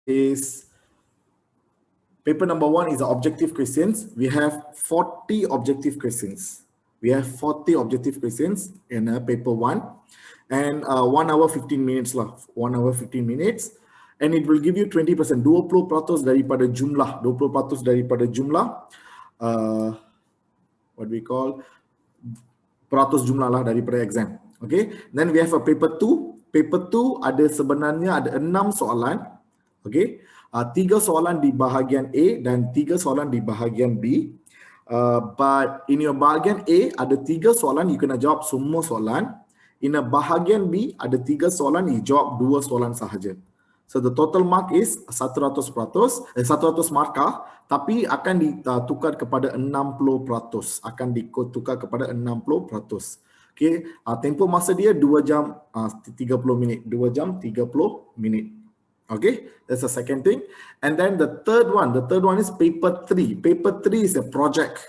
is paper number 1 is the objective questions. We have 40 objective questions. We have 40 objective questions in paper 1, and 1 hour 15 minutes lah. 1 hour 15 minutes, and it will give you 20%, 20% daripada jumlah, 20% daripada jumlah what we call peratus jumlah lah daripada exam. Okay, then we have a paper 2. Paper 2 ada sebenarnya ada 6 soalan. Okay, 3 soalan di bahagian A dan 3 soalan di bahagian B. But in your bahagian A ada 3 soalan, you kena jawab semua soalan. In a bahagian B ada 3 soalan, you jawab 2 soalan sahaja. So the total mark is 100%, 100 markah, tapi akan ditukar kepada 60%. Akan ditukar kepada 60%. Okay, tempoh masa dia 2 jam 30 minit. 2 jam 30 minit. Okay, that's the second thing. And then the third one is paper 3. Paper 3 is a project.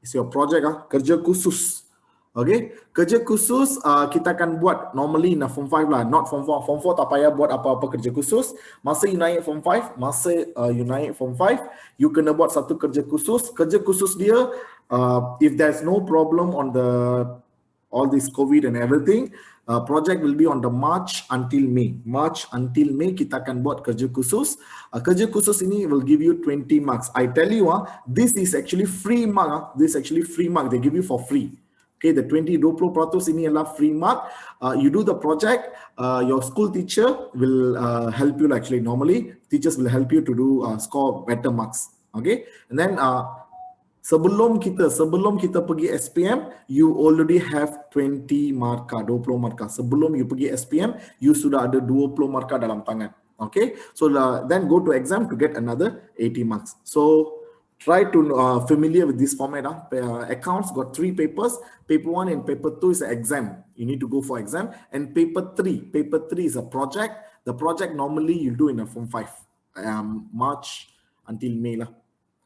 It's your project, kerja khusus. Okay, kerja khusus kita akan buat normally in form 5 lah, not form 4. Form 4 tak payah buat apa-apa kerja khusus. Masa you naik form 5, you kena buat satu kerja khusus. Kerja khusus dia, if there's no problem on the all this COVID and everything, project will be on the March until May. March until May kita akan buat kerja khusus. Kerja khusus ini will give you 20 marks. I tell you, this is actually free mark. This is actually free mark. They give you for free. Okay, the 20% ini adalah free mark. You do the project, your school teacher will help you. Actually, normally teachers will help you to do score better marks. Okay, and then sebelum kita pergi SPM, you already have 20 markah, 20 markah. Sebelum you pergi SPM, you sudah ada 20 markah dalam tangan. Okay, so then go to exam to get another 80 marks. So try to familiar with this format. Accounts got 3 papers. Paper 1 and paper 2 is an exam. You need to go for exam. And paper 3 is a project. The project normally you do in a form 5, March until May lah.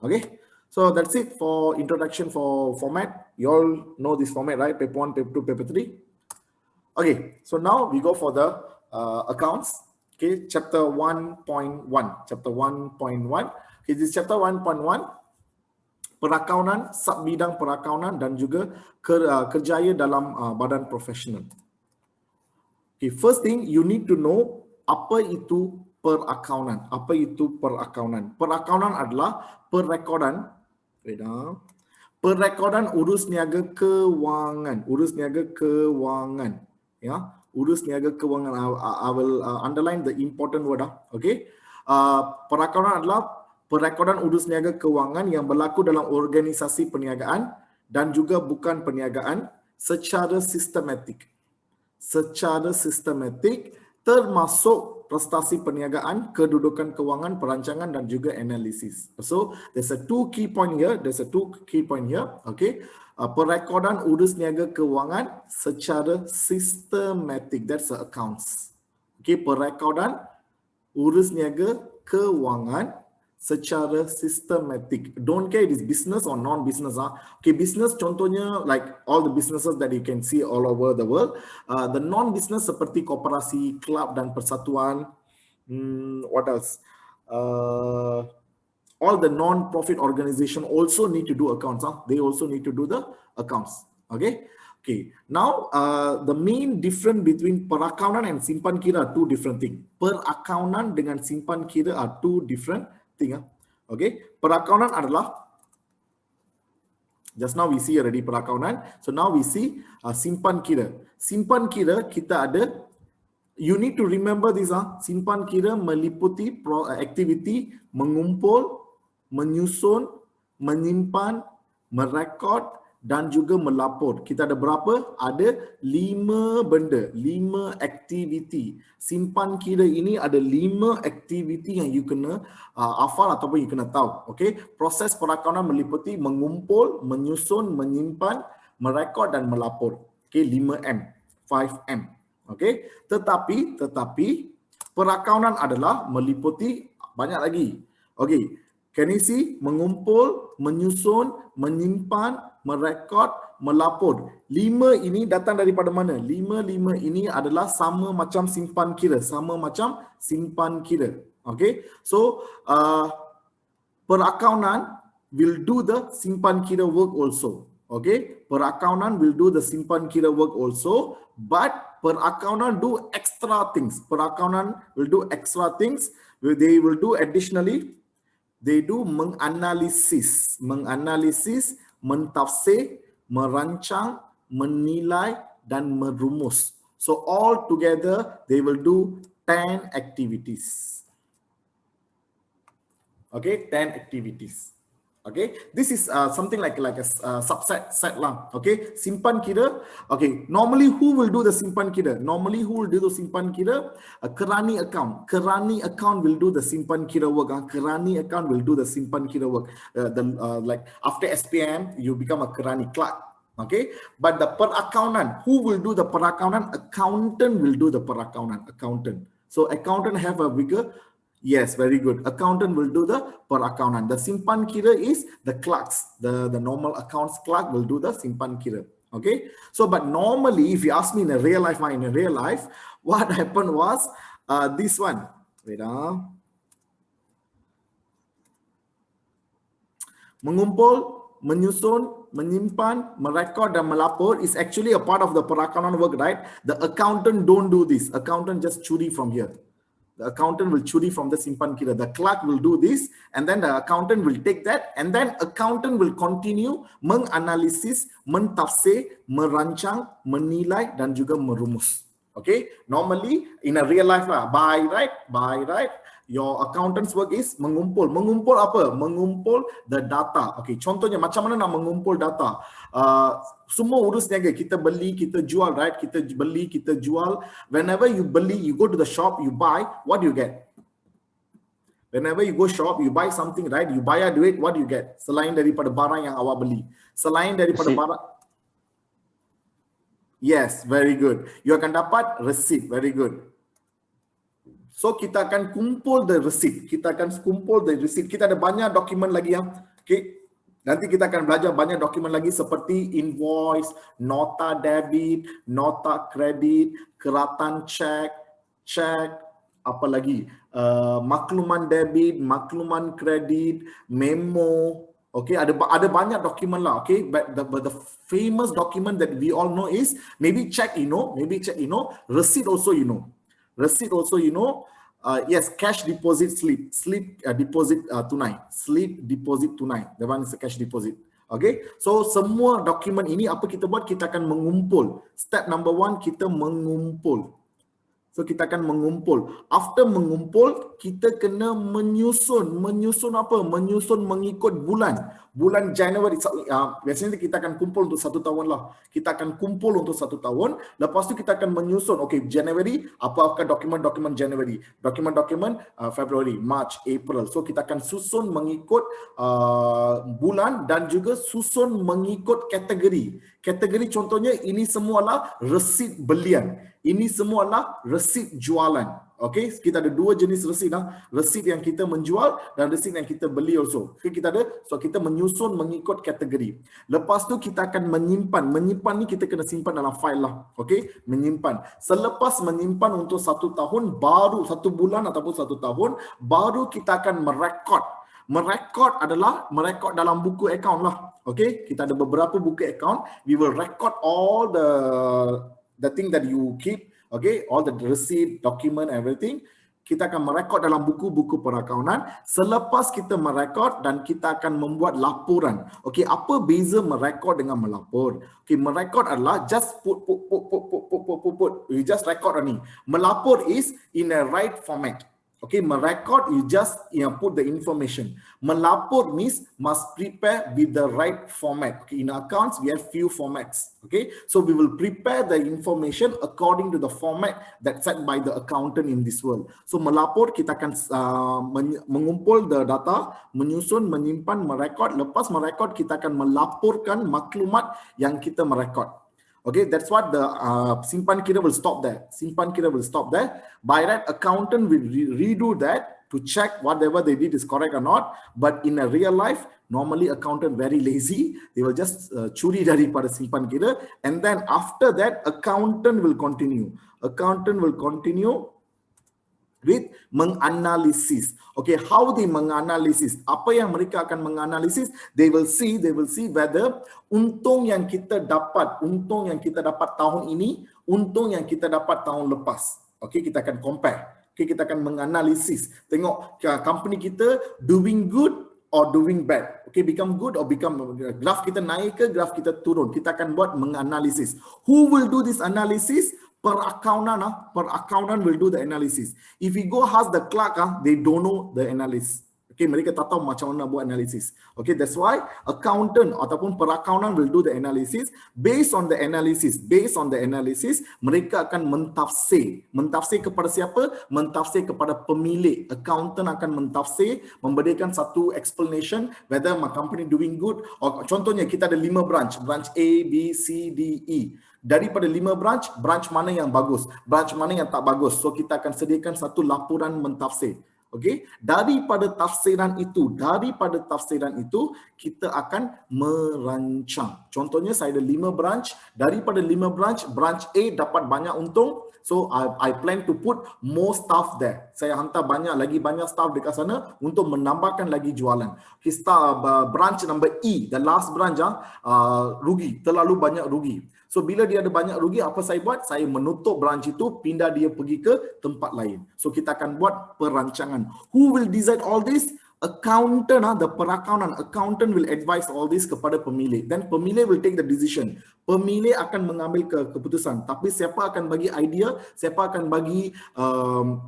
Okay. So that's it for introduction for format. You all know this format, right? Paper 1, paper 2, paper 3. Okay, so now we go for the accounts. Okay, chapter 1.1. Chapter 1.1. Okay, this chapter 1.1. Perakaunan, subbidang perakaunan dan juga kerjaya dalam badan profesional. Okay, first thing you need to know apa itu perakaunan. Apa itu perakaunan? Perakaunan adalah perekodan. Perekodan urus niaga kewangan. Urus niaga kewangan. Ya, urus niaga kewangan. I will underline the important word. Okay. Perakaunan adalah perekodan urus niaga kewangan yang berlaku dalam organisasi perniagaan dan juga bukan perniagaan secara sistematik. Secara sistematik termasuk prestasi perniagaan, kedudukan kewangan, perancangan dan juga analisis. So there's a two key point here. Okay, perekodan urus niaga kewangan secara sistematik. That's the accounts. Okay, perekodan urus niaga kewangan secara sistematik. Don't care it is business or non-business. Okay, business contohnya like all the businesses that you can see all over the world. The non-business seperti koperasi, club dan persatuan. What else? All the non-profit organization also need to do accounts. They also need to do the accounts. Okay. Okay. Now the main difference between perakaunan and simpan kira are two different things. Perakaunan dengan simpan kira are two different thing. Okay, perakaunan adalah, just now we see already perakaunan. So now we see simpan kira. Simpan kira kita ada, you need to remember this. Simpan kira meliputi aktiviti mengumpul, menyusun, menyimpan, merekod dan juga melapor. Kita ada berapa? Ada 5 benda, 5 aktiviti. Simpan kira ini ada 5 aktiviti yang you kena hafal ataupun you kena tahu. Okay? Proses perakaunan meliputi mengumpul, menyusun, menyimpan, merekod dan melapor. Okay? 5M, 5M. Okay? Tetapi perakaunan adalah meliputi banyak lagi. Okay. Can you see? Mengumpul, menyusun, menyimpan, merekod, melapor. 5 ini datang daripada mana? 5 ini adalah sama macam simpan kira. Sama macam simpan kira. Okay, so perakaunan will do the simpan kira work also. Okay, perakaunan will do the simpan kira work also, but perakaunan do extra things. Perakaunan will do extra things. They will do additionally. They do menganalisis, mentafsir, merancang, menilai dan merumus. So all together they will do 10 activities. Okay, 10 activities. Okay, this is something like a subset set lah. Okay, simpan kira. Okay, normally who will do the simpan kira? Normally who will do the simpan kira? A kerani account. Kerani account will do the simpan kira work. Kerani account will do the simpan kira work. Like after SPM, you become a kerani clerk. Okay, but the perakaunan, who will do the perakaunan? Accountant will do the perakaunan. Accountant. So accountant have a bigger. Yes, very good. Accountant will do the perakaunan. The simpan kira is the clerks. The normal accounts clerk will do the simpan kira. Okay. So, but normally, if you ask me in a real life, what happened was this one. Wait. Mengumpul, menyusun, menyimpan, merekod dan melapor is actually a part of the perakaunan work, right? The accountant don't do this. Accountant just curi from here. The accountant will curi from the simpan kira. The clerk will do this, and then the accountant will take that, and then accountant will continue menganalisis, mentafsir, merancang, menilai dan juga merumus. Okay, normally in a real life lah, by right, your accountant's work is mengumpul. Mengumpul apa? Mengumpul the data. Okay, contohnya macam mana nak mengumpul data? Semua urus niaga, kita beli, kita jual, right? Kita beli, kita jual. Whenever you beli, you go to the shop, you buy, what do you get? Whenever you go shop, you buy something, right? You bayar duit, what do you get? Selain daripada barang yang awak beli. Selain daripada barang. Yes, very good. You akan dapat receipt, very good. So kita akan kumpul the receipt. Kita akan kumpul the receipt. Kita ada banyak dokumen lagi yang, okay. Nanti kita akan belajar banyak dokumen lagi seperti invoice, nota debit, nota kredit, keratan cek, apa lagi? Makluman debit, makluman kredit, memo. Okay, ada banyak dokumen lah. Okay, but the famous document that we all know is maybe check, receipt also receipt also yes, cash deposit slip deposit tunai, slip deposit tunai. The one is a cash deposit. Okay, so semua dokumen ini apa kita buat? Kita akan mengumpul. Step number 1, kita mengumpul. So kita akan mengumpul. After mengumpul, kita kena menyusun. Menyusun apa? Menyusun mengikut bulan. Bulan Januari. Biasanya kita akan kumpul untuk 1 tahun lah. Kita akan kumpul untuk 1 tahun. Lepas tu kita akan menyusun. Okay, Januari, apakah dokumen-dokumen Januari? Dokumen-dokumen Februari, March, April. So kita akan susun mengikut bulan dan juga susun mengikut kategori. Kategori contohnya ini semualah resit belian. Ini semualah resit jualan. Okay, kita ada 2 jenis resit lah. Resit yang kita menjual dan resit yang kita beli also. Okay, kita ada, so kita menyusun mengikut kategori. Lepas tu kita akan menyimpan. Menyimpan ni kita kena simpan dalam file lah. Okay, menyimpan. Selepas menyimpan untuk 1 tahun, baru 1 bulan ataupun 1 tahun, baru kita akan merekod. Merekod adalah merekod dalam buku account lah. Okay, kita ada beberapa buku account. We will record all the thing that you keep. Okay, all the receipt, document, everything. Kita akan merekod dalam buku-buku perakaunan. Selepas kita merekod dan kita akan membuat laporan. Okay, apa beza merekod dengan melapor? Okay, merekod adalah just put. You just record ni. Melapor is in a right format. Okay, merekod you just put the information. Melapor means must prepare with the right format. Okay, in accounts we have few formats. Okay, so we will prepare the information according to the format that's set by the accountant in this world. So melapor kita akan mengumpul the data, menyusun, menyimpan, merekod. Lepas merekod kita akan melaporkan maklumat yang kita merekod. Okay, that's what the simpan kira will stop there. Simpan kira will stop there. By that, accountant will redo that to check whatever they did is correct or not. But in a real life, normally accountant very lazy. They will just curi daripada simpan kira. And then after that, accountant will continue. Accountant will continue Read, menganalisis. Okay, how they menganalisis? Apa yang mereka akan menganalisis? They will see whether untung yang kita dapat tahun ini, untung yang kita dapat tahun lepas. Okay, kita akan compare. Okay, kita akan menganalisis. Tengok company kita doing good or doing bad. Okay, become good or become, graf kita naik ke, graf kita turun. Kita akan buat menganalisis. Who will do this analysis? Per accountant will do the analysis. If we go ask the clerk, they don't know the analysis. Okay, mereka tak tahu macam mana buat analisis. Okay, that's why accountant ataupun per accountant will do the analysis. Based on the analysis, mereka akan mentafsir. Mentafsir kepada siapa? Mentafsir kepada pemilik. Accountant akan mentafsir, memberikan satu explanation whether my company doing good. Or, contohnya kita ada 5 branch A, B, C, D, E. Daripada 5 branch mana yang bagus, branch mana yang tak bagus. So kita akan sediakan satu laporan mentafsir. Okey, daripada tafsiran itu kita akan merancang. Contohnya saya ada 5 branch, daripada 5 branch A dapat banyak untung. So I plan to put more staff there. Saya hantar banyak staff dekat sana untuk menambahkan lagi jualan. Kita branch number E, the last branch rugi, terlalu banyak rugi. So bila dia ada banyak rugi, apa saya buat? Saya menutup branch itu, pindah dia pergi ke tempat lain. So kita akan buat perancangan. Who will decide all this? Accountant, the per accountant will advise all this kepada pemilik. Then pemilik will take the decision. Pemilik akan mengambil keputusan. Tapi siapa akan bagi idea? Siapa akan bagi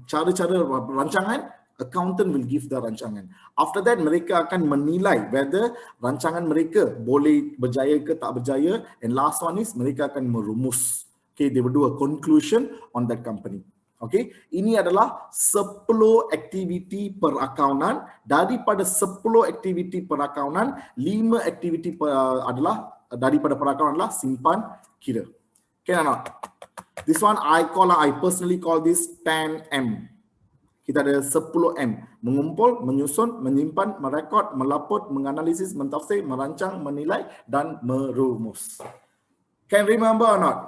cara-cara rancangan? Accountant will give the rancangan. After that, mereka akan menilai whether rancangan mereka boleh berjaya ke tak berjaya. And last one is mereka akan merumus. Okay, they will do a conclusion on that company. Okay, ini adalah 10 aktiviti per accountant. Daripada 10 aktiviti per accountant, 5 aktiviti daripada per accountant adalah simpan kira. Okay or not? This one I personally call this 10M. Kita ada 10M. Mengumpul, menyusun, menyimpan, merekod, melapor, menganalisis, mentafsir, merancang, menilai dan merumus. Can remember or not?